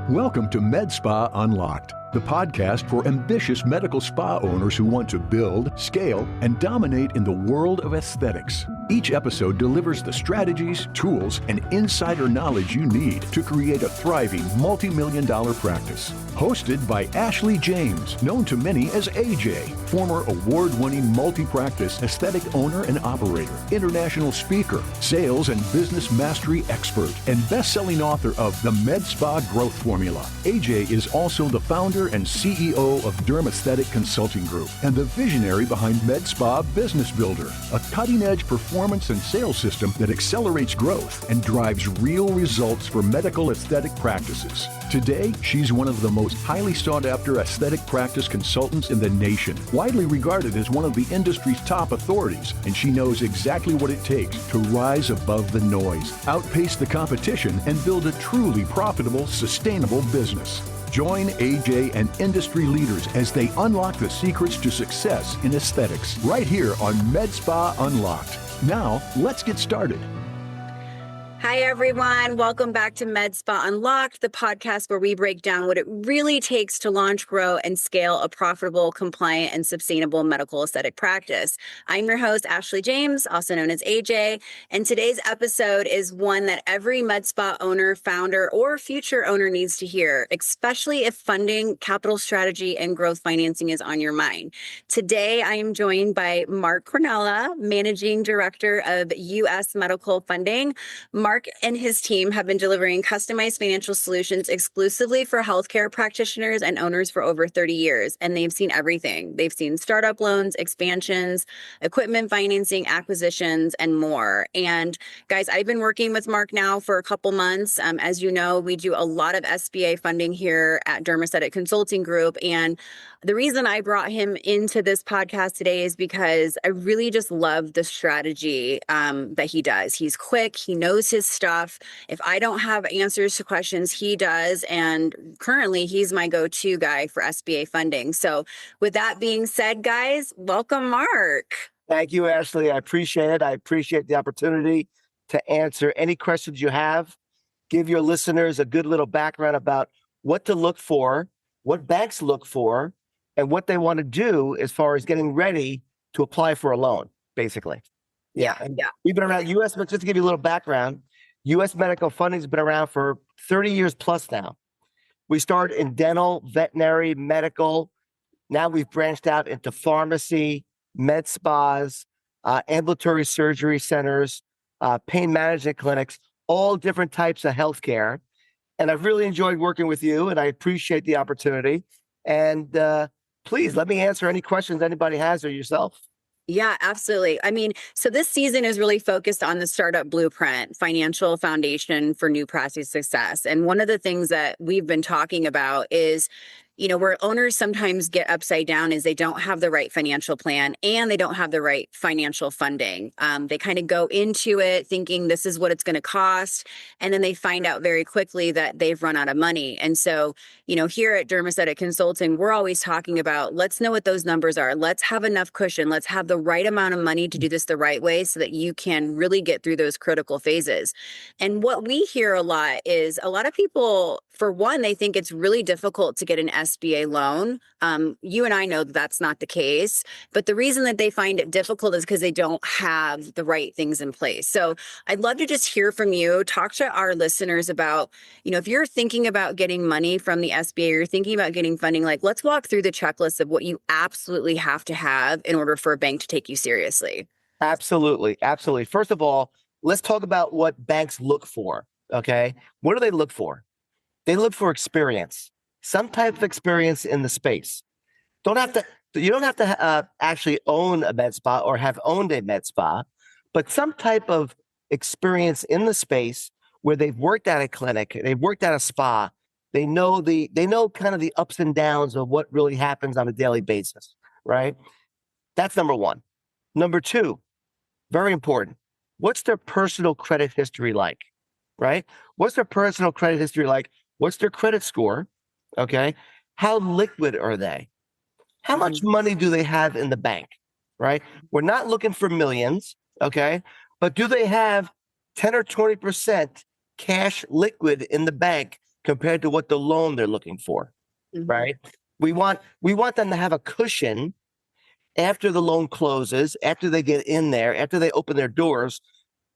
Welcome to MedSpa Unlocked, the podcast for ambitious medical spa owners who want to build, scale, and dominate in the world of aesthetics. Each episode delivers the strategies, tools, and insider knowledge you need to create a thriving multi-million-dollar practice. Hosted by Ashley James, known to many as AJ, former award-winning multi-practice aesthetic owner and operator, international speaker, sales and business mastery expert, and best-selling author of The MedSpa Growth Formula. AJ is also the founder and CEO of DermAesthetic Consulting Group and the visionary behind MedSpa Business Builder, a cutting-edge performance and sales system that accelerates growth and drives real results for medical aesthetic practices. Today, she's one of the most highly sought-after aesthetic practice consultants in the nation, widely regarded as one of the industry's top authorities, and she knows exactly what it takes to rise above the noise, outpace the competition, and build a truly profitable, sustainable business. Join AJ and industry leaders as they unlock the secrets to success in aesthetics right here on MedSpa Unlocked. Now, let's get started. Hi, everyone. Welcome back to MedSpa Unlocked, the podcast where we break down what it really takes to launch, grow, and scale a profitable, compliant, and sustainable medical aesthetic practice. I'm your host, Ashley James, also known as AJ, and today's episode is one that every MedSpa owner, founder, or future owner needs to hear, especially if funding, capital strategy, and growth financing is on your mind. Today, I am joined by Marc Cornella, Managing Director of U.S. Medical Funding. Marc and his team have been delivering customized financial solutions exclusively for healthcare practitioners and owners for over 30 years, and they've seen everything. They've seen startup loans, expansions, equipment financing, acquisitions, and more. And guys, I've been working with Marc now for a couple months. As you know, we do a lot of SBA funding here at DermAesthetic Consulting Group, and the reason I brought him into this podcast today is because I really just love the strategy that he does. He's quick. He knows his stuff. If I don't have answers to questions, he does. And currently, he's my go-to guy for SBA funding. So with that being said, guys, welcome, Marc. Thank you, Ashley. I appreciate it. I appreciate the opportunity to answer any questions you have, give your listeners a good little background about what to look for, what banks look for, and what they want to do as far as getting ready to apply for a loan, basically. Yeah. We've been around just to give you a little background, U.S. Medical Funding has been around for 30 years plus now. We started in dental, veterinary, medical. Now we've branched out into pharmacy, med spas, ambulatory surgery centers, pain management clinics, all different types of healthcare. And I've really enjoyed working with you, and I appreciate the opportunity. And please let me answer any questions anybody has or yourself. Yeah, absolutely. I mean, so this season is really focused on the startup blueprint, financial foundation for new practice success. And one of the things that we've been talking about is, where owners sometimes get upside down is they don't have the right financial plan and they don't have the right financial funding. They kind of go into it thinking this is what it's going to cost. And then they find out very quickly that they've run out of money. And so, here at DermAesthetic Consulting, we're always talking about, let's know what those numbers are. Let's have enough cushion. Let's have the right amount of money to do this the right way so that you can really get through those critical phases. And what we hear a lot is a lot of people, for one, they think it's really difficult to get an SBA loan. You and I know that that's not the case, but the reason that they find it difficult is because they don't have the right things in place. So I'd love to just hear from you, talk to our listeners about, if you're thinking about getting money from the SBA, or you're thinking about getting funding, let's walk through the checklist of what you absolutely have to have in order for a bank to take you seriously. Absolutely. Absolutely. First of all, let's talk about what banks look for. Okay. What do they look for? They look for experience, some type of experience in the space. You don't have to actually own a med spa or have owned a med spa, but some type of experience in the space where they've worked at a clinic, they've worked at a spa. They know kind of the ups and downs of what really happens on a daily basis, right? That's number one. Number two, very important. What's their personal credit history like, right? What's their personal credit history like? What's their credit score? Okay. How liquid are they? How much money do they have in the bank, right? We're not looking for millions, okay? But do they have 10 or 20% cash liquid in the bank compared to what the loan they're looking for, right? We want them to have a cushion after the loan closes, after they get in there, after they open their doors.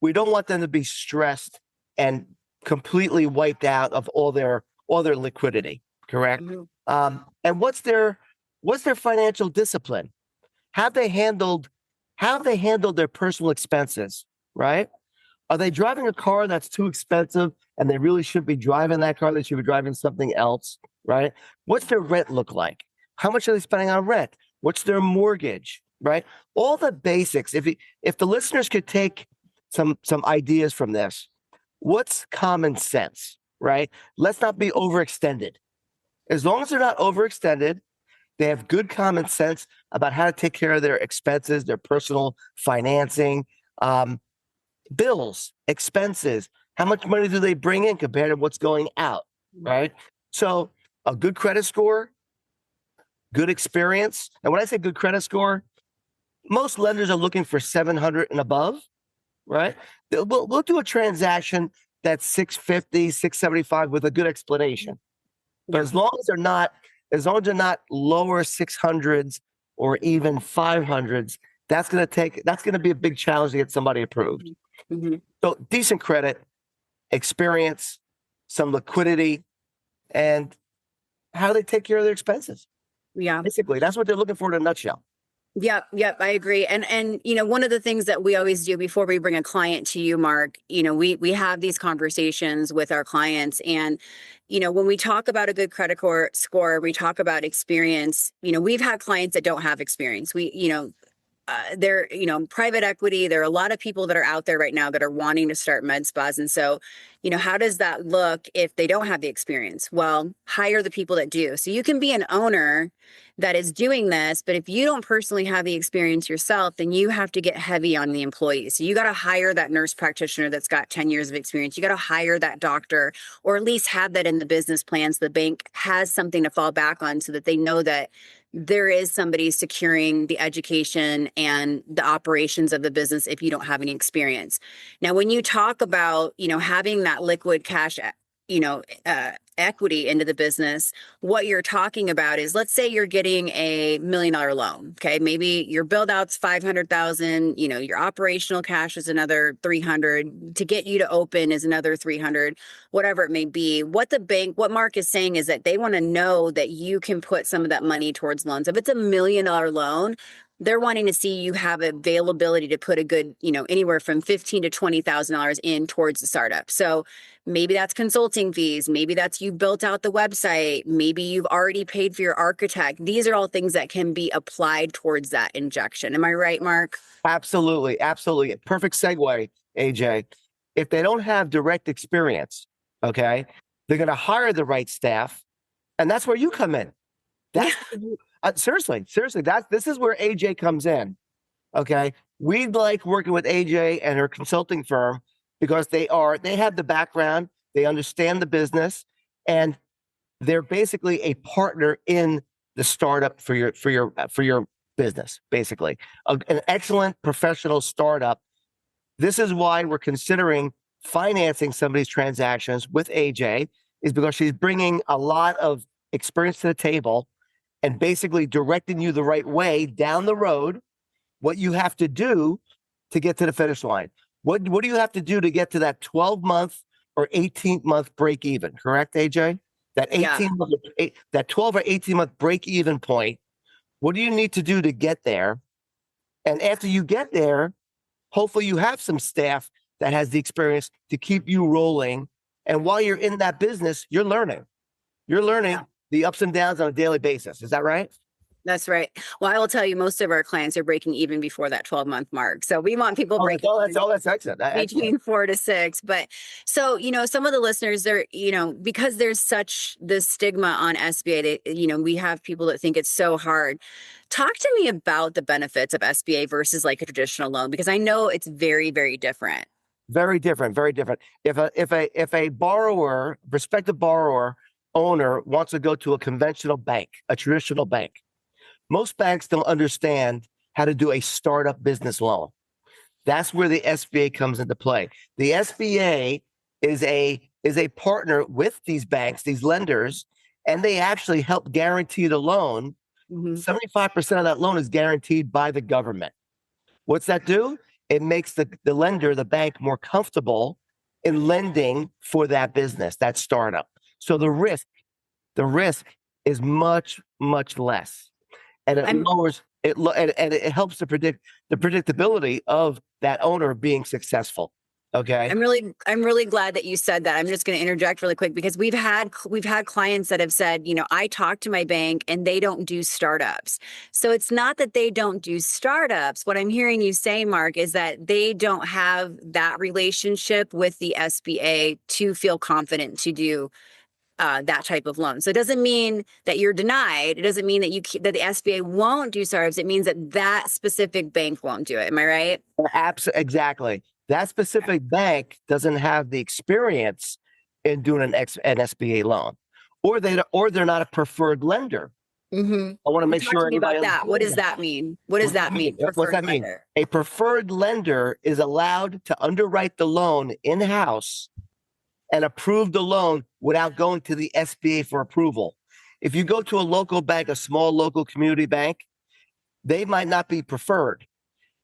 We don't want them to be stressed and completely wiped out of all their liquidity, correct? And what's their financial discipline? Have they handled their personal expenses, right? Are they driving a car that's too expensive and they really should be driving that car? They should be driving something else, right? What's their rent look like? How much are they spending on rent? What's their mortgage, right? All the basics. If the listeners could take some ideas from this, what's common sense, right? Let's not be overextended. As long as they're not overextended, they have good common sense about how to take care of their expenses, their personal financing, bills, expenses. How much money do they bring in compared to what's going out, right? So a good credit score, good experience. And when I say good credit score, most lenders are looking for 700 and above, right? We'll do a transaction that's 650, 675 with a good explanation. But as long as they're not lower 600s or even 500s, that's going to be a big challenge to get somebody approved. So decent credit, experience, some liquidity, and how they take care of their expenses. Yeah. Basically, that's what they're looking for in a nutshell. Yep, I agree. And one of the things that we always do before we bring a client to you, Marc, we have these conversations with our clients. And, when we talk about a good credit score, we talk about experience. We've had clients that don't have experience. They're, private equity. There are a lot of people that are out there right now that are wanting to start med spas. And so, how does that look if they don't have the experience? Well, hire the people that do. So you can be an owner that is doing this, but if you don't personally have the experience yourself, then you have to get heavy on the employees. So you got to hire that nurse practitioner that's got 10 years of experience. You got to hire that doctor, or at least have that in the business plans. The bank has something to fall back on so that they know that there is somebody securing the education and the operations of the business if you don't have any experience. Now, when you talk about, having that liquid cash, equity into the business, what you're talking about is, let's say you're getting a $1 million loan. Okay. Maybe your build out's 500,000, your operational cash is another 300 to get you to open is another 300, whatever it may be. What Marc is saying is that they want to know that you can put some of that money towards loans. If it's a $1 million loan, they're wanting to see you have availability to put a good, anywhere from $15,000 to $20,000 in towards the startup. So maybe that's consulting fees. Maybe that's you built out the website. Maybe you've already paid for your architect. These are all things that can be applied towards that injection. Am I right, Marc? Absolutely. Absolutely. Perfect segue, AJ. If they don't have direct experience, okay, they're going to hire the right staff. And that's where you come in. Seriously, this is where AJ comes in. Okay. We like working with AJ and her consulting firm because they have the background, they understand the business, and they're basically a partner in the startup for your business, basically. An excellent professional startup. This is why we're considering financing some of these transactions with AJ, is because she's bringing a lot of experience to the table and basically directing you the right way down the road, what you have to do to get to the finish line. What do you have to do to get to that 12-month or 18-month break even? Correct, AJ? That 12 or 18-month break even point. What do you need to do to get there? And after you get there, hopefully you have some staff that has the experience to keep you rolling. And while you're in that business, you're learning. The ups and downs on a daily basis. Is that right? That's right. Well, I will tell you, most of our clients are breaking even before that 12-month mark. So we want people breaking that's excellent. Between 4 to 6. But so, some of the listeners, they're, because there's such this stigma on SBA, we have people that think it's so hard. Talk to me about the benefits of SBA versus like a traditional loan, because I know it's very, very different. Very different. Very different. If a borrower, prospective borrower, owner wants to go to a conventional bank, a traditional bank, most banks don't understand how to do a startup business loan. That's where the SBA comes into play. The SBA is a is they partner with these banks, these lenders, and they actually help guarantee the loan. 75% of that loan is guaranteed by the government. What's that do? It makes the lender, the bank, more comfortable in lending for that business, that startup. So the risk is much, much less. And it and it helps to predict the predictability of that owner being successful. Okay. I'm really glad that you said that. I'm just going to interject really quick because we've had clients that have said, I talk to my bank and they don't do startups. So it's not that they don't do startups. What I'm hearing you say, Marc, is that they don't have that relationship with the SBA to feel confident to do that type of loan. So it doesn't mean that you're denied. It doesn't mean that that the SBA won't do startups. It means that specific bank won't do it. Am I right? Absolutely. Exactly. That specific bank doesn't have the experience in doing an SBA loan, or they're not a preferred lender. I want to make sure about that. What does that mean? What does that mean? What's that mean? A preferred lender is allowed to underwrite the loan in-house and approve the loan without going to the SBA for approval. If you go to a local bank, a small local community bank, they might not be preferred.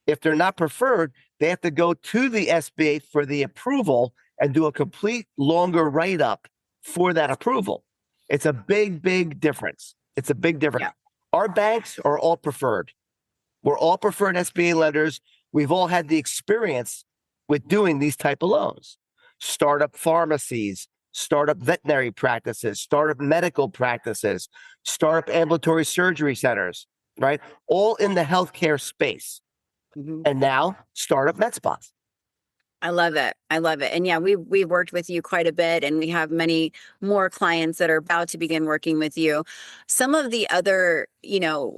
If they're not preferred, they have to go to the SBA for the approval and do a complete longer write-up for that approval. It's a big, big difference. It's a big difference. Yeah. Our banks are all preferred. We're all preferred SBA lenders. We've all had the experience with doing these type of loans. Startup pharmacies, startup veterinary practices, startup medical practices, startup ambulatory surgery centers, right? All in the healthcare space. And now startup med spas. I love it. And yeah, we've worked with you quite a bit, and we have many more clients that are about to begin working with you. Some of the other, if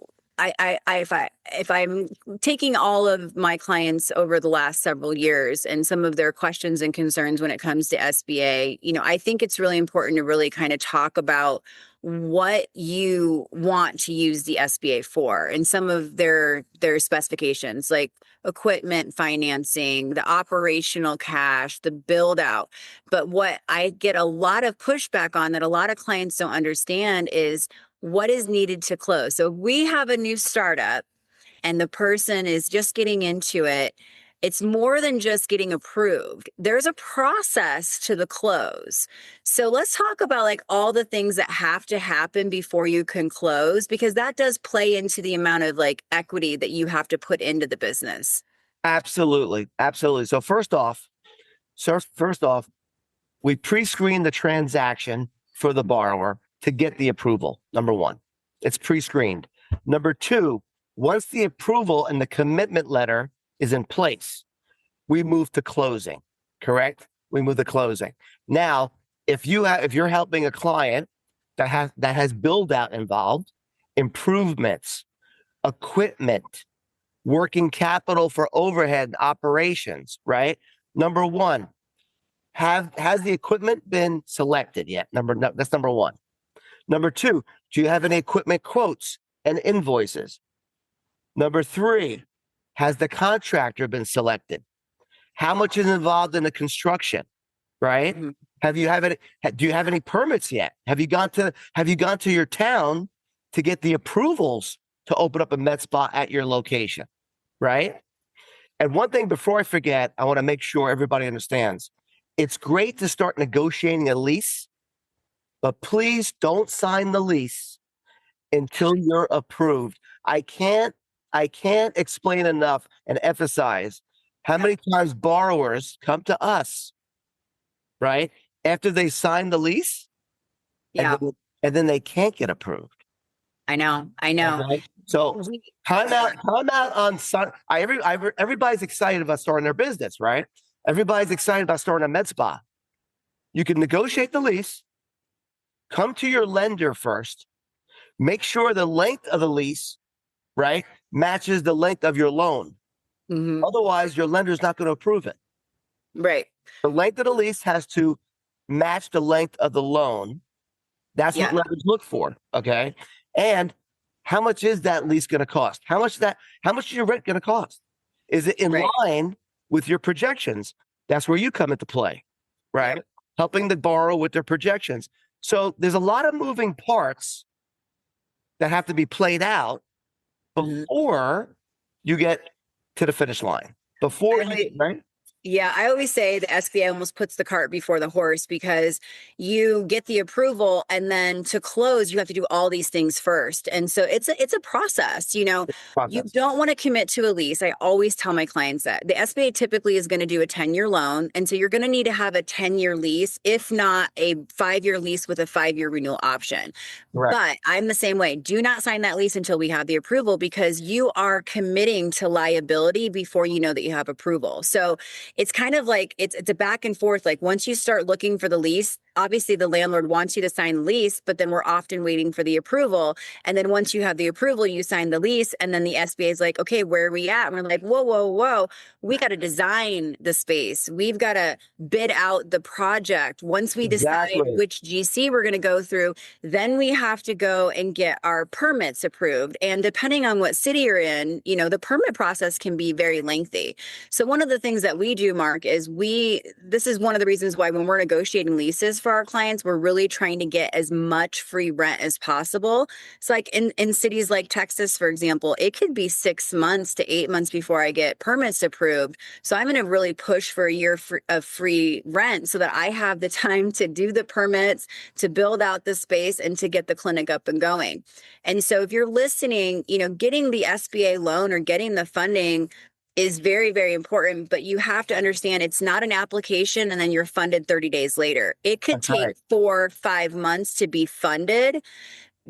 I'm taking all of my clients over the last several years and some of their questions and concerns when it comes to SBA, I think it's really important to really kind of talk about what you want to use the SBA for and some of their specifications, like equipment financing, the operational cash, the build out. But what I get a lot of pushback on that a lot of clients don't understand is what is needed to close. So if we have a new startup and the person is just getting into it, it's more than just getting approved. There's a process to the close. So let's talk about like all the things that have to happen before you can close, because that does play into the amount of like equity that you have to put into the business. Absolutely. Absolutely. So first off, we pre-screen the transaction for the borrower to get the approval. Number one, it's pre-screened. Number two, once the approval and the commitment letter is in place, we move to closing, correct? We move to closing. Now, if you're helping a client that has build out involved, improvements, equipment, working capital for overhead operations, right? Number one, has the equipment been selected yet? That's number one. Number two, do you have any equipment quotes and invoices? Number three, has the contractor been selected? How much is involved in the construction, right? Do you have any permits yet? Have you gone to your town to get the approvals to open up a med spa at your location, right? And one thing before I forget, I want to make sure everybody understands. It's great to start negotiating a lease, but please don't sign the lease until you're approved. I can't explain enough and emphasize how many times borrowers come to us, right, after they sign the lease, and then they can't get approved. I know. Okay? So time out on everybody's excited about starting their business, right? Everybody's excited about starting a med spa. You can negotiate the lease, come to your lender first, make sure the length of the lease, right, matches the length of your loan. Otherwise, your lender's not going to approve it. Right. The length of the lease has to match the length of the loan. That's what lenders look for. Okay. And how much is that lease going to cost? How much is your rent going to cost? Is it in line with your projections? That's where you come into play. Right. helping the borrower with their projections. So there's a lot of moving parts that have to be played out before you get to the finish line. Right? Yeah, I always say the SBA almost puts the cart before the horse, because you get the approval and then to close, you have to do all these things first. And so it's a process, you don't want to commit to a lease. I always tell my clients that the SBA typically is going to do a 10-year loan. And so you're going to need to have a 10-year lease, if not a 5-year lease with a 5-year renewal option. Correct. But I'm the same way. Do not sign that lease until we have the approval, because you are committing to liability before you know that you have approval. So it's kind of like it's a back and forth. Like once you start looking for the lease, obviously the landlord wants you to sign the lease, but then we're often waiting for the approval. And then once you have the approval, you sign the lease, and then the SBA is like, okay, where are we at? And we're like, whoa. We got to design the space. We've got to bid out the project. Once we decide which GC we're going to go through, then we have to go and get our permits approved. And depending on what city you're in, the permit process can be very lengthy. So one of the things that we do, Marc, is this is one of the reasons why when we're negotiating leases for our clients, we're really trying to get as much free rent as possible. So like in cities like Texas, for example, it could be 6 months to 8 months before I get permits approved. So I'm going to really push for a year of free rent so that I have the time to do the permits, to build out the space, and to get the clinic up and going. And so if you're listening, getting the SBA loan or getting the funding is very, very important, but you have to understand it's not an application and then you're funded 30 days later. It could take 4 or 5 months to be funded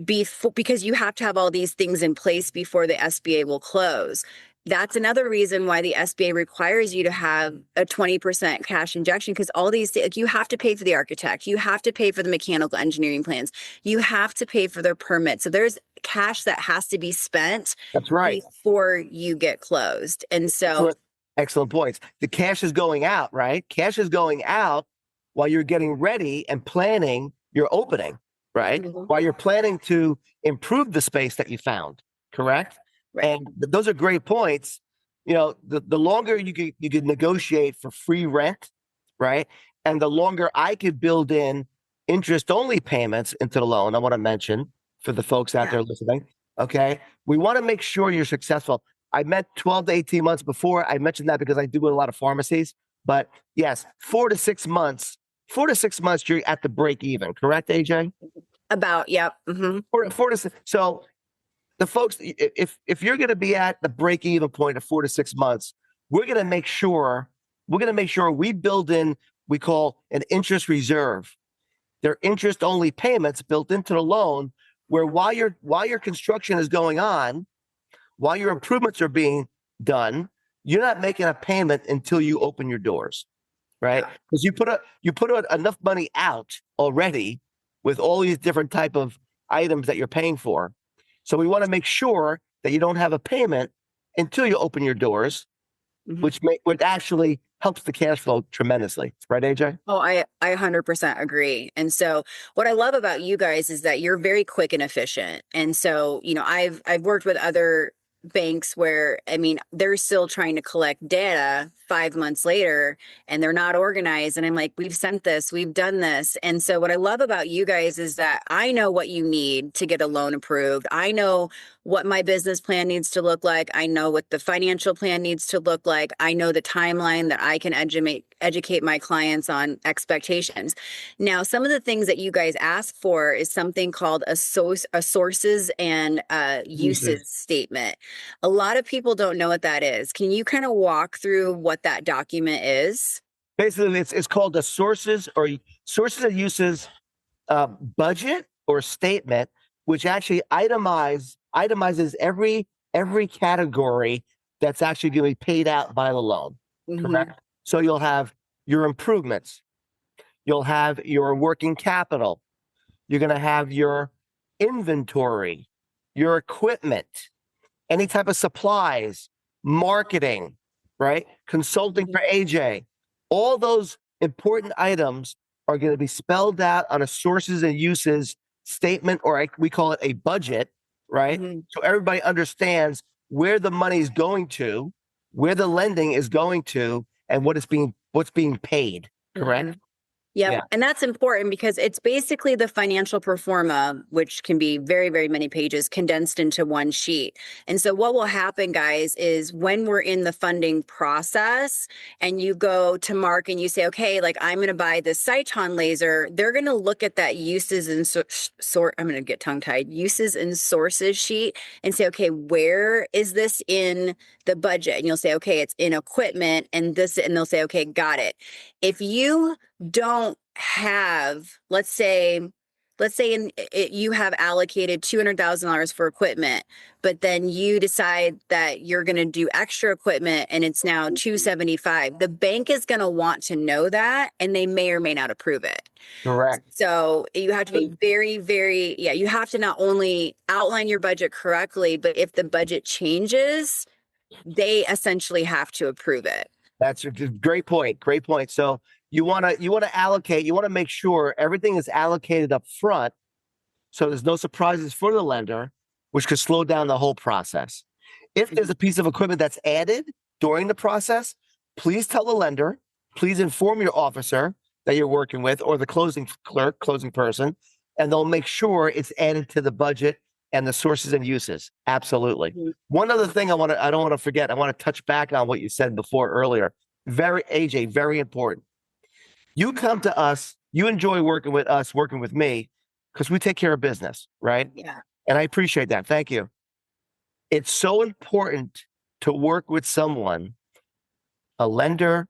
because you have to have all these things in place before the SBA will close. That's another reason why the SBA requires you to have a 20% cash injection, because all these, you have to pay for the architect, you have to pay for the mechanical engineering plans, you have to pay for their permit. So there's cash that has to be spent. That's right. Before you get closed. And so excellent points. The cash is going out, right? Cash is going out while you're getting ready and planning your opening, right? While you're planning to improve the space that you found, correct? Right. And those are great points. The longer you could negotiate for free rent, right? And the longer I could build in interest-only payments into the loan, I want to mention for the folks out there listening, okay? We want to make sure you're successful. I meant 12 to 18 months before. I mentioned that because I do a lot of pharmacies. But yes, 4 to 6 months, you're at the break even, correct, AJ? Yep. Mm-hmm. 4 to 6. So the folks, if you're going to be at the break-even point of 4 to 6 months, we're going to make sure we build in, we call an interest reserve. They're interest-only payments built into the loan, where while your construction is going on, while your improvements are being done, you're not making a payment until you open your doors, right? Because you put enough money out already with all these different type of items that you're paying for. So we want to make sure that you don't have a payment until you open your doors, which actually helps the cash flow tremendously. Right, AJ? Oh, I 100% agree. And so what I love about you guys is that you're very quick and efficient. And so, I've worked with other banks where, they're still trying to collect data 5 months later and they're not organized. And I'm like, we've sent this, we've done this. And so what I love about you guys is that I know what you need to get a loan approved. I know what my business plan needs to look like. I know what the financial plan needs to look like. I know the timeline that I can educate my clients on expectations. Now, some of the things that you guys ask for is something called a sources and uses statement. A lot of people don't know what that is. Can you kind of walk through what that document is? Basically, it's called a sources and uses budget or statement, which actually itemizes every category that's actually going to be paid out by the loan. Correct? So you'll have your improvements, you'll have your working capital, you're going to have your inventory, your equipment, any type of supplies, marketing, right? Consulting for AJ. All those important items are going to be spelled out on a sources and uses statement, or we call it a budget, right? So everybody understands where the money is going to, where the lending is going to, and what's being paid, correct? Yep. Yeah. And that's important because it's basically the financial pro forma, which can be very, very many pages condensed into one sheet. And so what will happen, guys, is when we're in the funding process and you go to Marc and you say, okay, like I'm going to buy this Cyton laser, they're going to look at that uses and I'm going to get tongue tied, uses and sources sheet and say, okay, where is this in the budget? And you'll say, okay, it's in equipment and this, and they'll say, okay, got it. If you don't have, let's say you have allocated $200,000 for equipment, but then you decide that you're going to do extra equipment and it's now $275. The bank is going to want to know that, and they may or may not approve it. Correct. So you have to be very, very, you have to not only outline your budget correctly, but if the budget changes, they essentially have to approve it. That's a great point. Great point. So you want to allocate, you want to make sure everything is allocated up front so there's no surprises for the lender, which could slow down the whole process. If there's a piece of equipment that's added during the process, please tell the lender, please inform your officer that you're working with or the closing clerk, closing person, and they'll make sure it's added to the budget and the sources and uses. Absolutely. Mm-hmm. One other thing I don't want to forget, I want to touch back on what you said before earlier. AJ, very important. You come to us, you enjoy working with us, working with me, because we take care of business, right? Yeah. And I appreciate that. Thank you. It's so important to work with someone, a lender,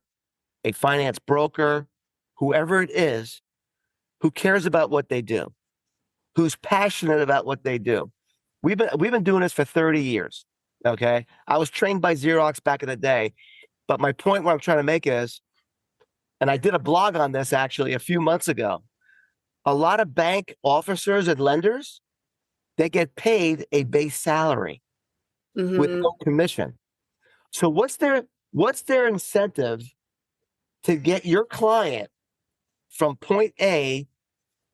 a finance broker, whoever it is, who cares about what they do, who's passionate about what they do. We've been doing this for 30 years, okay? I was trained by Xerox back in the day, but my point what I'm trying to make is, and I did a blog on this actually a few months ago, a lot of bank officers and lenders, they get paid a base salary with no commission. So what's their incentive to get your client from point A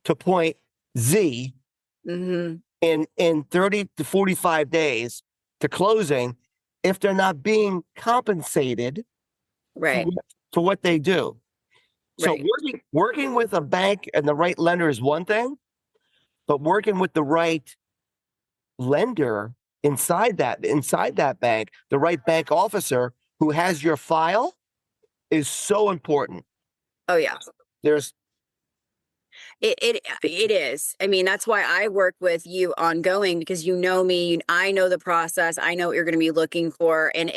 to point Z in 30 to 45 days to closing if they're not being compensated for what they do? So working with a bank and the right lender is one thing, but working with the right lender inside that bank, the right bank officer who has your file is so important. Oh yeah. It is. I mean, that's why I work with you ongoing, because you know me, I know the process, I know what you're going to be looking for. And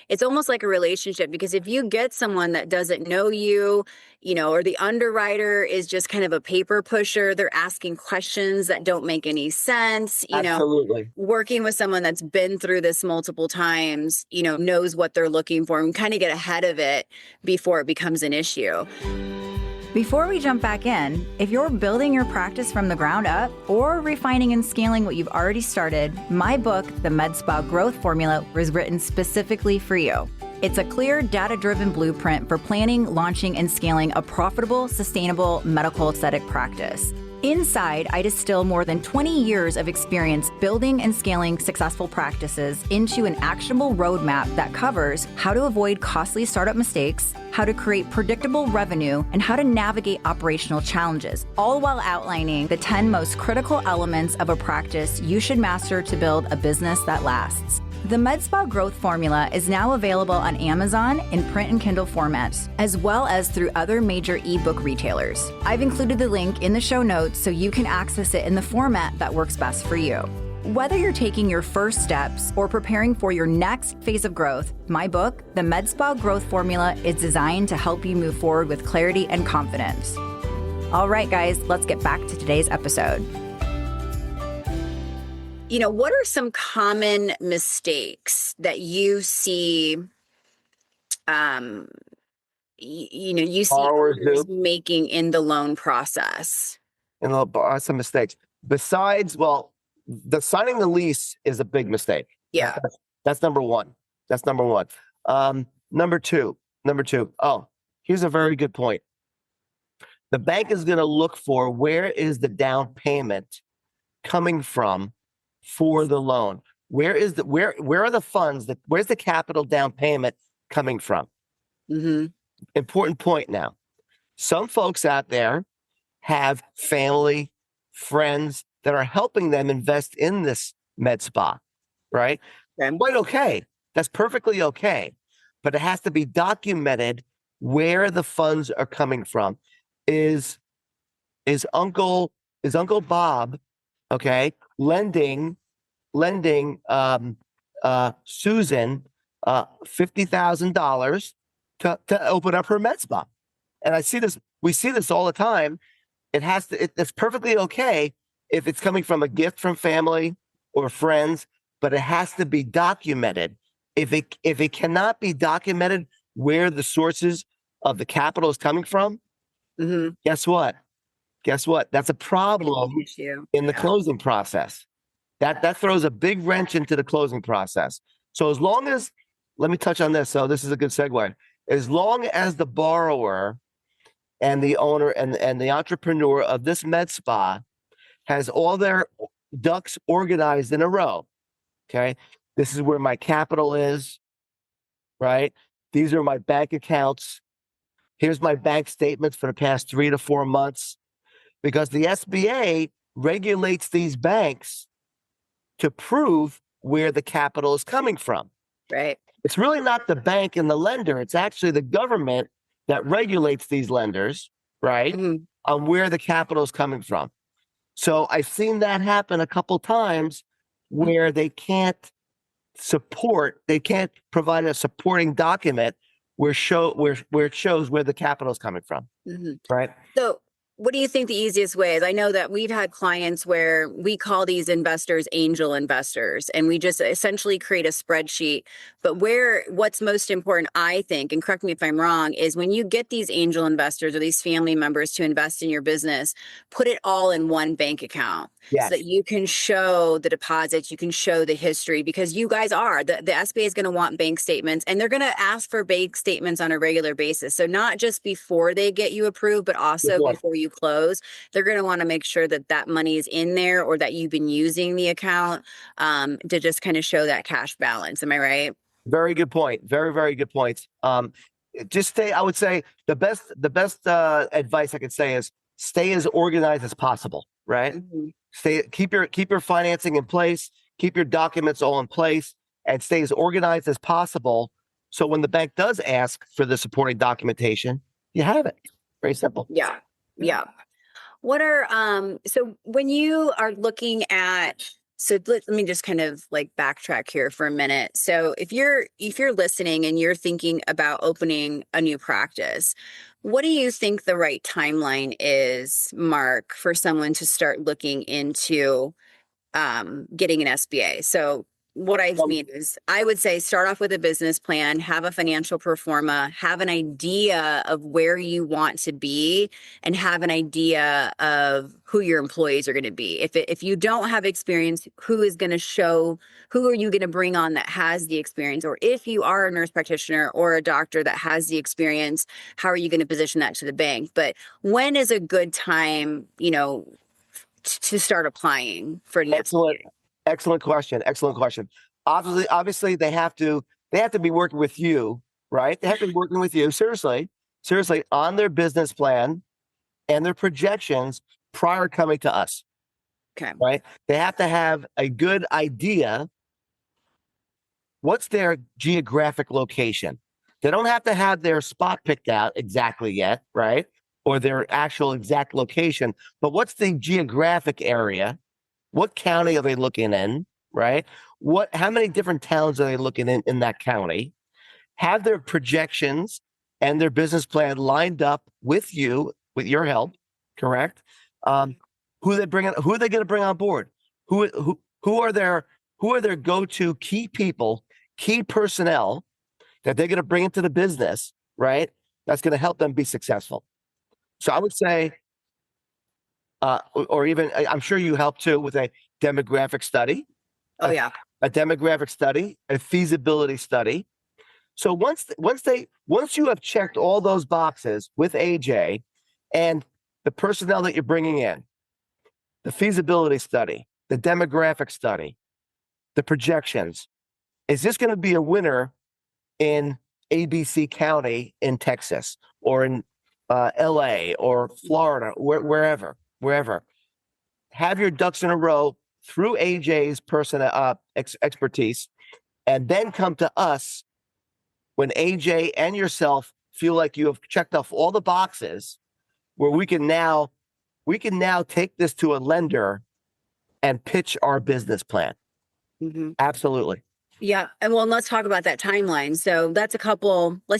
it's almost like a relationship, because if you get someone that doesn't know you, or the underwriter is just kind of a paper pusher, they're asking questions that don't make any sense, Absolutely. Working with someone that's been through this multiple times, knows what they're looking for and kind of get ahead of it before it becomes an issue. Before we jump back in, if you're building your practice from the ground up or refining and scaling what you've already started, my book, The MedSpa Growth Formula, was written specifically for you. It's a clear, data-driven blueprint for planning, launching, and scaling a profitable, sustainable medical aesthetic practice. Inside, I distill more than 20 years of experience building and scaling successful practices into an actionable roadmap that covers how to avoid costly startup mistakes, how to create predictable revenue, and how to navigate operational challenges, all while outlining the 10 most critical elements of a practice you should master to build a business that lasts. The MedSpa Growth Formula is now available on Amazon in print and Kindle formats, as well as through other major ebook retailers. I've included the link in the show notes so you can access it in the format that works best for you. Whether you're taking your first steps or preparing for your next phase of growth, my book, The MedSpa Growth Formula, is designed to help you move forward with clarity and confidence. All right, guys, let's get back to today's episode. What are some common mistakes that you see, you see others making in the loan process? Some mistakes. Besides, the signing the lease is a big mistake. Yeah. That's number one. Number two. Oh, here's a very good point. The bank is going to look for where is the down payment coming from for the loan. Where are the funds where's the capital down payment coming from? Important point now. Some folks out there have family, friends that are helping them invest in this med spa, right? And quite okay. That's perfectly okay. But it has to be documented where the funds are coming from. Is Uncle Bob, okay, lending Susan $50,000 to open up her med spa? And we see this all the time. It's perfectly okay if it's coming from a gift from family or friends, but it has to be documented. If it cannot be documented where the sources of the capital is coming from, guess what? That's a problem in the closing process. That throws a big wrench into the closing process. So as long as, let me touch on this. So this is a good segue. As long as the borrower and the owner and the entrepreneur of this med spa has all their ducks organized in a row, okay? This is where my capital is, right? These are my bank accounts. Here's my bank statements for the past 3 to 4 months, because the SBA regulates these banks to prove where the capital is coming from. Right. It's really not the bank and the lender. It's actually the government that regulates these lenders, right, on where the capital is coming from. So I've seen that happen a couple times where they can't provide a supporting document where it shows where the capital is coming from, right? So what do you think the easiest way is? I know that we've had clients where we call these investors angel investors, and we just essentially create a spreadsheet. But what's most important, I think, and correct me if I'm wrong, is when you get these angel investors or these family members to invest in your business, put it all in one bank account. Yes. So that you can show the deposits, you can show the history, because you guys the SBA is going to want bank statements, and they're going to ask for bank statements on a regular basis. So not just before they get you approved, but also before you close. They're going to want to make sure that that money is in there, or that you've been using the account to just kind of show that cash balance. Am I right? Very good point. Very, very good points. I would say the best advice I could say is stay as organized as possible, right? Keep your financing in place, keep your documents all in place, and stay as organized as possible. So when the bank does ask for the supporting documentation, you have it. Very simple. Yeah. Yeah. What are, so when you are looking at, let me just kind of like backtrack here for a minute. So if you're listening and you're thinking about opening a new practice, what do you think the right timeline is, Marc, for someone to start looking into getting an SBA? So what I mean is, I would say start off with a business plan, have a financial pro forma, have an idea of where you want to be, and have an idea of who your employees are going to be. If you don't have experience, who are you going to bring on that has the experience? Or if you are a nurse practitioner or a doctor that has the experience, how are you going to position that to the bank? But when is a good time, to start applying for an SBA? Excellent question. Obviously, they have to be working with you, right? They have to be working with you seriously on their business plan and their projections prior to coming to us. Okay. Right? They have to have a good idea. What's their geographic location? They don't have to have their spot picked out exactly yet, right? Or their actual exact location, but what's the geographic area? What county are they looking in, right? How many different towns are they looking in that county? Have their projections and their business plan lined up with you, with your help, correct? Who are they going to bring on board? Who are their go-to key people, key personnel that they're going to bring into the business, right? That's going to help them be successful. So I would say, or even, I'm sure you help too with a demographic study. Oh yeah. A demographic study, a feasibility study. So once you have checked all those boxes with AJ and the personnel that you're bringing in, the feasibility study, the demographic study, the projections, is this going to be a winner in ABC County in Texas or in LA or Florida, wherever. Have your ducks in a row through AJ's expertise, and then come to us when AJ and yourself feel like you have checked off all the boxes, where we can now take this to a lender and pitch our business plan. Mm-hmm. Absolutely. Yeah. And well, let's talk about that timeline. So let's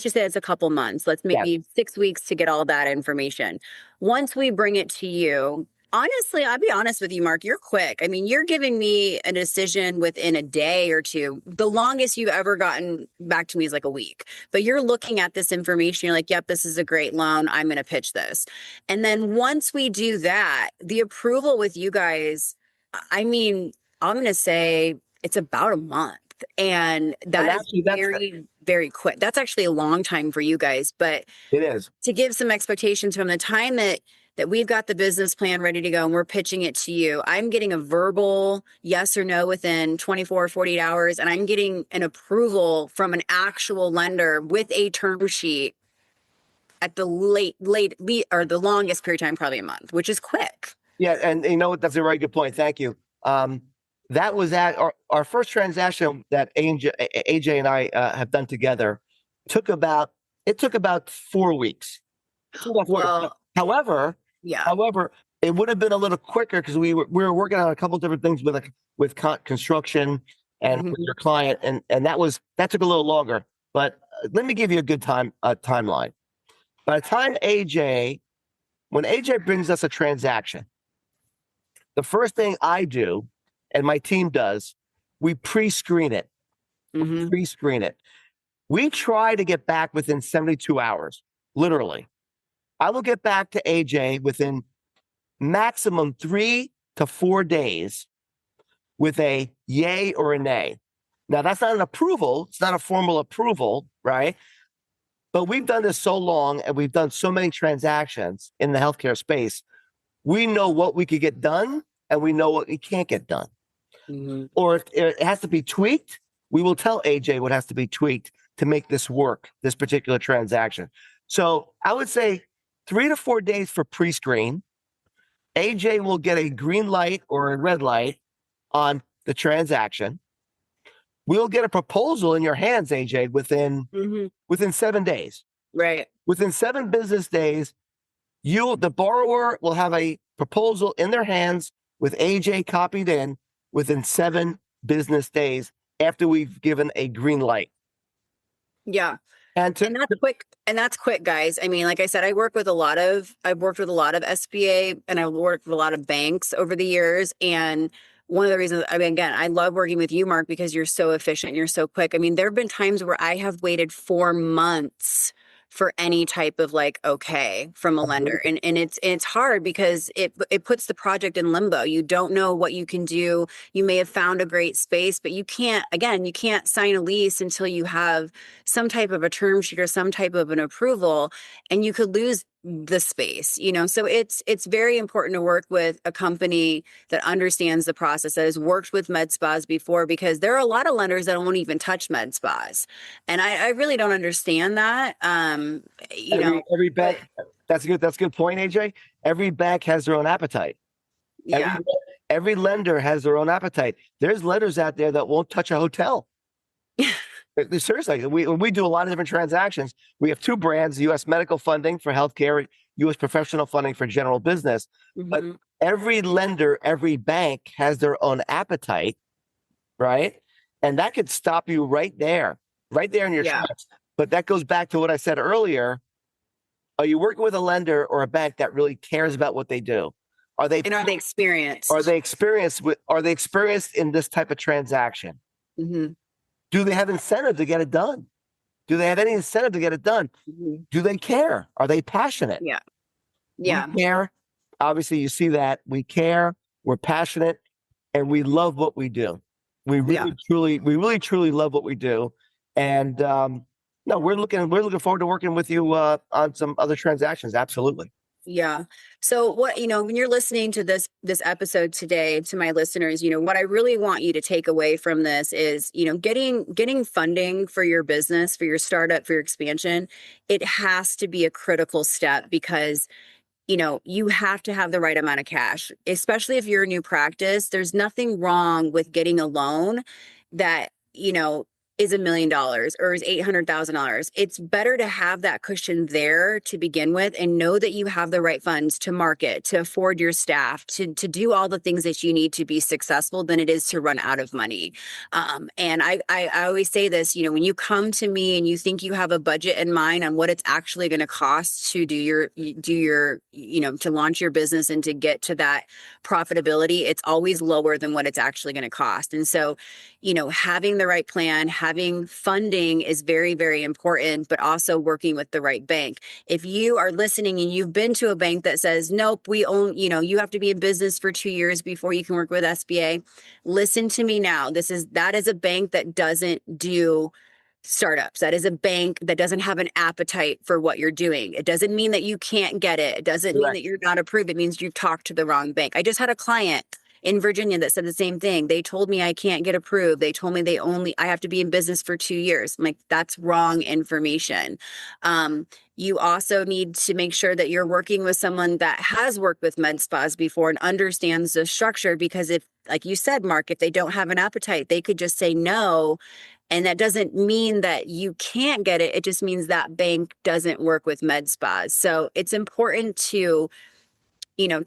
just say it's a couple months. Let's maybe 6 weeks to get all that information. Once we bring it to you, honestly, I'll be honest with you, Marc, you're quick. I mean, you're giving me a decision within a day or two. The longest you've ever gotten back to me is like a week. But you're looking at this information, you're like, yep, this is a great loan. I'm going to pitch this. And then once we do that, the approval with you guys, I mean, I'm going to say it's about a month. And that's very, very quick. That's actually a long time for you guys. But it is. To give some expectations from the time that we've got the business plan ready to go and we're pitching it to you, I'm getting a verbal yes or no within 24 or 48 hours. And I'm getting an approval from an actual lender with a term sheet at the the longest period of time, probably a month, which is quick. Yeah. And you know what? That's a very good point. Thank you. That was at our first transaction that AJ and I have done together. Took about 4 weeks. Well, however, it would have been a little quicker because we were working on a couple different things with construction and with your client, and that took a little longer. But let me give you a good timeline. By the time when AJ brings us a transaction, the first thing I do and my team does, we pre-screen it. Pre-screen it. We try to get back within 72 hours, literally. I will get back to AJ within maximum 3 to 4 days with a yay or a nay. Now, that's not an approval. It's not a formal approval, right? But we've done this so long and we've done so many transactions in the healthcare space. We know what we could get done and we know what we can't get done. Or if it has to be tweaked, we will tell AJ what has to be tweaked to make this work, this particular transaction. So I would say 3 to 4 days for pre-screen. AJ will get a green light or a red light on the transaction. We'll get a proposal in your hands, AJ, within 7 days. Right. Within 7 business days, the borrower will have a proposal in their hands with AJ copied in within 7 business days after we've given a green light. Yeah. And that's quick, guys. I mean, like I said, I've worked with a lot of SBA and I've worked with a lot of banks over the years. And one of the reasons, I mean, again, I love working with you, Marc, because you're so efficient, you're so quick. I mean, there have been times where I have waited 4 months for any type of okay from a lender. And it's hard because it puts the project in limbo. You don't know what you can do. You may have found a great space, but you can't sign a lease until you have some type of a term sheet or some type of an approval, and you could lose the space, so it's very important to work with a company that understands the process, that has worked with med spas before, because there are a lot of lenders that won't even touch med spas. And I really don't understand that. Every bank, that's a good point, AJ. Every bank has their own appetite. Yeah. Every lender has their own appetite. There's lenders out there that won't touch a hotel. Seriously, we do a lot of different transactions. We have 2 brands: U.S. Medical Funding for healthcare, U.S. Professional Funding for general business. But every lender, every bank has their own appetite, right? And that could stop you right there in your tracks. But that goes back to what I said earlier. Are you working with a lender or a bank that really cares about what they do? Are they experienced? Are they experienced in this type of transaction? Do they have incentive to get it done? Do they have any incentive to get it done? Do they care? Are they passionate? Yeah. We care. Obviously, you see that. We care. We're passionate, and we love what we do. We really truly love what we do. And we're looking forward to working with you on some other transactions. Absolutely. Yeah. So what, when you're listening to this episode today, to my listeners, what I really want you to take away from this is, getting funding for your business, for your startup, for your expansion, it has to be a critical step because you have to have the right amount of cash, especially if you're a new practice. There's nothing wrong with getting a loan that, is $1 million or is $800,000. It's better to have that cushion there to begin with and know that you have the right funds to market, to afford your staff, to do all the things that you need to be successful than it is to run out of money. And I always say this, when you come to me and you think you have a budget in mind on what it's actually going to cost to do your, to launch your business and to get to that profitability, it's always lower than what it's actually going to cost. And so, having the right plan, having funding is very, very important, but also working with the right bank. If you are listening and you've been to a bank that says, nope, we own, you have to be in business for 2 years before you can work with SBA, listen to me now. That is a bank that doesn't do startups. That is a bank that doesn't have an appetite for what you're doing. It doesn't mean that you can't get it. It doesn't mean that you're not approved. It means you've talked to the wrong bank. I just had a client in Virginia that said the same thing. They told me I can't get approved. They told me I have to be in business for 2 years. I'm like, that's wrong information. You also need to make sure that you're working with someone that has worked with med spas before and understands the structure, because if, like you said, Marc, if they don't have an appetite, they could just say no. And that doesn't mean that you can't get it. It just means that bank doesn't work with med spas. So it's important to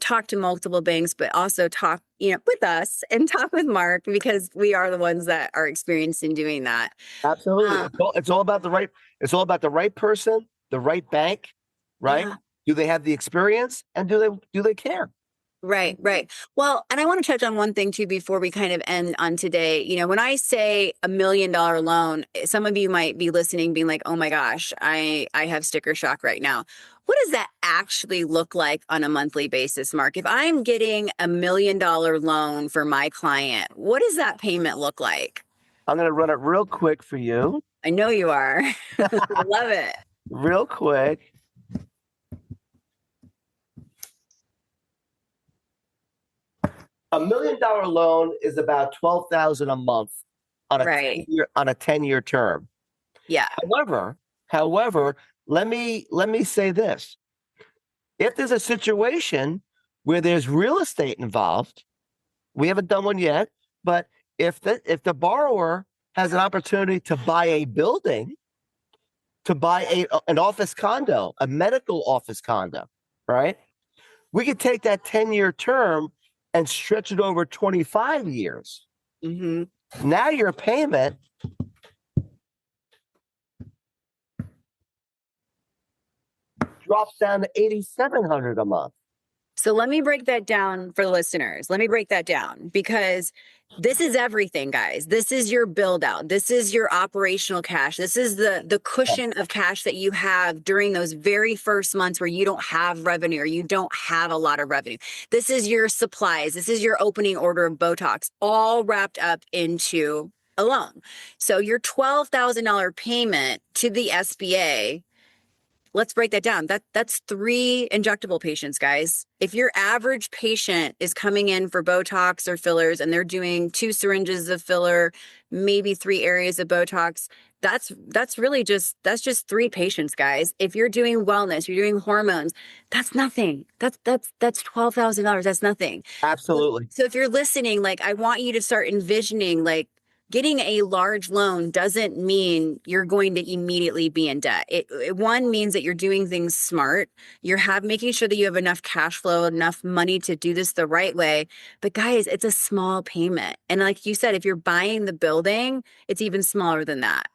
talk to multiple banks, but also talk, with us and talk with Marc, because we are the ones that are experienced in doing that. Absolutely. It's all about the right person, the right bank, right? Yeah. Do they have the experience, and do they care? Right. Well, and I want to touch on one thing too before we kind of end on today. When I say $1 million loan, some of you might be listening being like, oh my gosh, I have sticker shock right now. What does that actually look like on a monthly basis, Marc? If I'm getting $1 million loan for my client, what does that payment look like? I'm going to run it real quick for you. I know you are. I love it. Real quick. $1 million loan is about $12,000 a month on a 10-year term. Yeah. However, let me say this. If there's a situation where there's real estate involved, we haven't done one yet, but if the borrower has an opportunity to buy a building, to buy an office condo, a medical office condo, right? We could take that 10-year term and stretch it over 25 years. Mm-hmm. Now your payment drops down to $8,700 a month. So let me break that down for the listeners. Let me break that down, because this is everything, guys. This is your build out. This is your operational cash. This is the cushion of cash that you have during those very first months where you don't have revenue or you don't have a lot of revenue. This is your supplies. This is your opening order of Botox, all wrapped up into a loan. So your $12,000 payment to the SBA, let's break that down. That's 3 injectable patients, guys. If your average patient is coming in for Botox or fillers and they're doing 2 syringes of filler, maybe 3 areas of Botox, that's just 3 patients, guys. If you're doing wellness, you're doing hormones, that's nothing. That's $12,000. That's nothing. Absolutely. So if you're listening, I want you to start envisioning, getting a large loan doesn't mean you're going to immediately be in debt. It one means that you're doing things smart. You're making sure that you have enough cash flow, enough money to do this the right way. But guys, it's a small payment. And like you said, if you're buying the building, it's even smaller than that.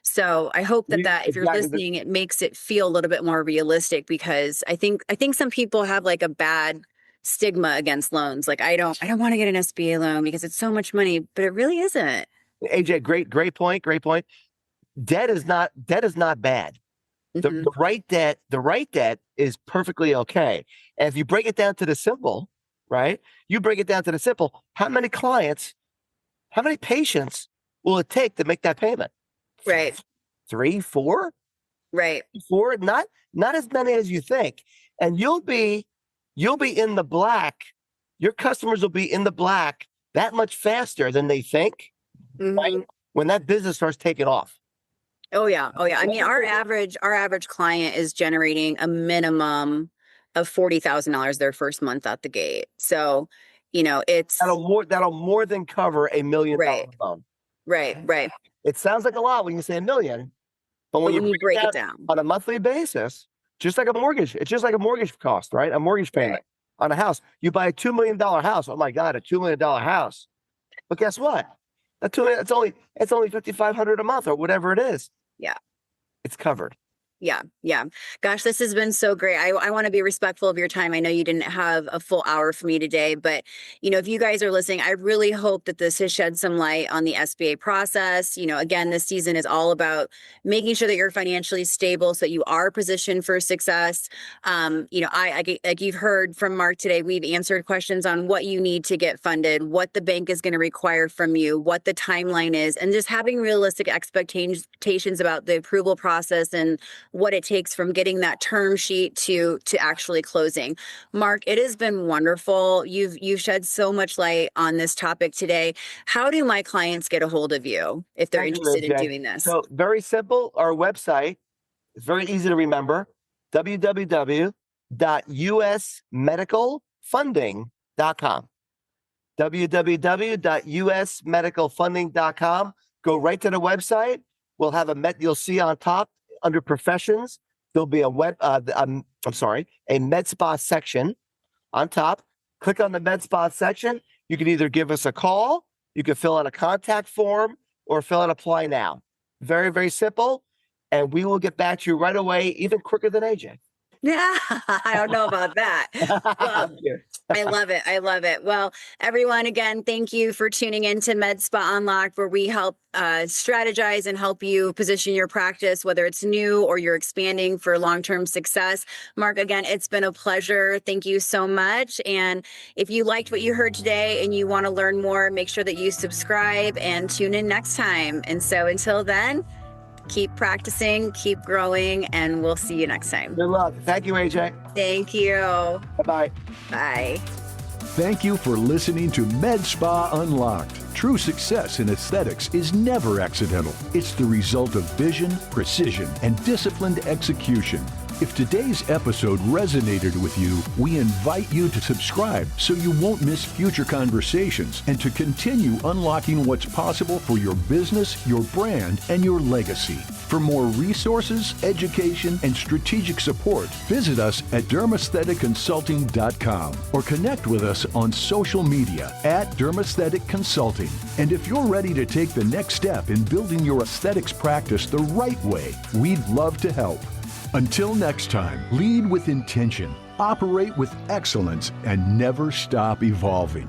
So I hope that if you're listening, it makes it feel a little bit more realistic, because I think some people have a bad stigma against loans. I don't want to get an SBA loan because it's so much money, but it really isn't. AJ, great point. Debt is not bad. Mm-hmm. The right debt is perfectly okay. And if you break it down to the simple, right? How many patients will it take to make that payment? Right. 3, 4? Right. 4, not as many as you think. And you'll be in the black. Your customers will be in the black that much faster than they think, right? When that business starts taking off. Oh yeah. I mean, our average client is generating a minimum of $40,000 their first month out the gate. So, it's that'll more than cover $1 million loan. Right. It sounds like a lot when you say $1 million, but when you break it down on a monthly basis, just like a mortgage, it's just like a mortgage cost, right? A mortgage payment on a house. You buy a $2 million house. Oh my God, a $2 million house. But guess what? That $2 million, it's only $5,500 a month or whatever it is. Yeah. It's covered. Yeah. Gosh, this has been so great. I want to be respectful of your time. I know you didn't have a full hour for me today, but if you guys are listening, I really hope that this has shed some light on the SBA process. Again, this season is all about making sure that you're financially stable so that you are positioned for success. Like you've heard from Marc today, we've answered questions on what you need to get funded, what the bank is going to require from you, what the timeline is, and just having realistic expectations about the approval process and what it takes from getting that term sheet to actually closing. Marc, it has been wonderful. You've shed so much light on this topic today. How do my clients get a hold of you if they're interested in doing this? So very simple. Our website is very easy to remember. www.usmedicalfunding.com. www.usmedicalfunding.com. Go right to the website. We'll have you'll see on top under professions, there'll be a MedSpa section on top. Click on the MedSpa section. You can either give us a call, you can fill out a contact form, or fill out apply now. Very, very simple. And we will get back to you right away, even quicker than AJ. Yeah, I don't know about that. Well, I love it. Well, everyone, again, thank you for tuning in to MedSpa Unlocked, where we help strategize and help you position your practice, whether it's new or you're expanding for long-term success. Marc, again, it's been a pleasure. Thank you so much. And if you liked what you heard today and you want to learn more, make sure that you subscribe and tune in next time. And so until then, keep practicing, keep growing, and we'll see you next time. Good luck. Thank you, AJ. Thank you. Bye-bye. Bye. Thank you for listening to MedSpa Unlocked. True success in aesthetics is never accidental. It's the result of vision, precision, and disciplined execution. If today's episode resonated with you, we invite you to subscribe so you won't miss future conversations and to continue unlocking what's possible for your business, your brand, and your legacy. For more resources, education, and strategic support, visit us at DermAestheticConsulting.com or connect with us on social media at DermAesthetic Consulting. And if you're ready to take the next step in building your aesthetics practice the right way, we'd love to help. Until next time, lead with intention, operate with excellence, and never stop evolving.